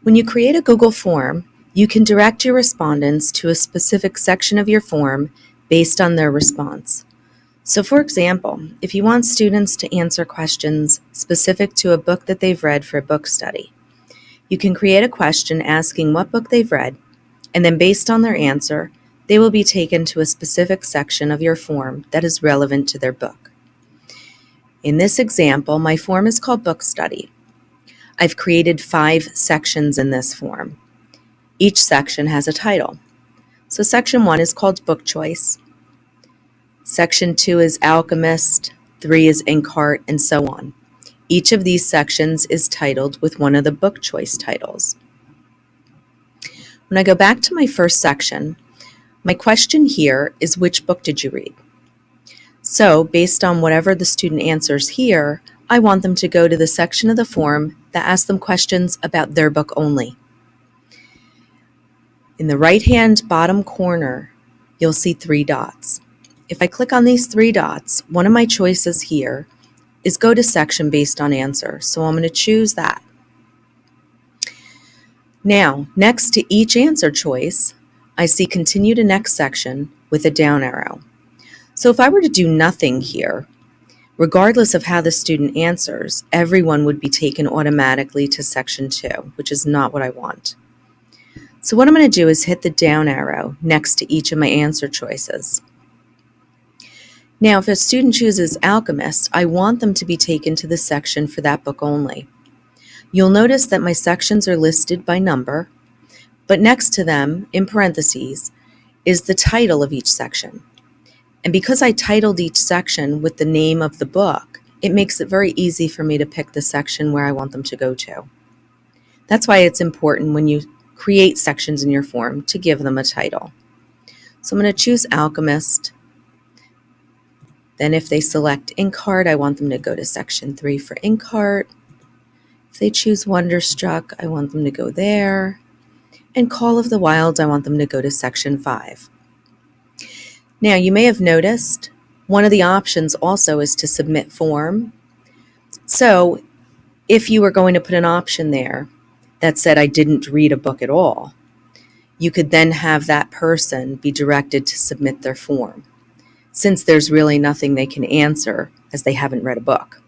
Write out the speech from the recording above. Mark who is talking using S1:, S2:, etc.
S1: When you create a Google form, you can direct your respondents to a specific section of your form based on their response. So for example, if you want students to answer questions specific to a book that they've read for a book study, you can create a question asking what book they've read, and then based on their answer, they will be taken to a specific section of your form that is relevant to their book. In this example, my form is called Book Study. I've created 5 sections in this form. Each section has a title. So section 1 is called Book Choice. Section 2 is Alchemist, 3 is Inkheart, and so on. Each of these sections is titled with one of the book choice titles. When I go back to my first section, my question here is, which book did you read? So based on whatever the student answers here, I want them to go to the section of the form that asks them questions about their book only. In the right-hand bottom corner, you'll see 3 dots. If I click on these 3 dots, one of my choices here is go to section based on answer, so I'm going to choose that. Now, next to each answer choice, I see continue to next section with a down arrow. So if I were to do nothing here, regardless of how the student answers, everyone would be taken automatically to section 2, which is not what I want. So what I'm going to do is hit the down arrow next to each of my answer choices. Now, if a student chooses Alchemist, I want them to be taken to the section for that book only. You'll notice that my sections are listed by number, but next to them, in parentheses, is the title of each section. And because I titled each section with the name of the book, it makes it very easy for me to pick the section where I want them to go to. That's why it's important when you create sections in your form to give them a title. So I'm going to choose Alchemist. Then if they select Inkheart, I want them to go to section 3 for Inkheart. If they choose Wonderstruck, I want them to go there. And Call of the Wild, I want them to go to section 5. Now, you may have noticed one of the options also is to submit form. So if you were going to put an option there that said I didn't read a book at all, you could then have that person be directed to submit their form, since there's really nothing they can answer as they haven't read a book.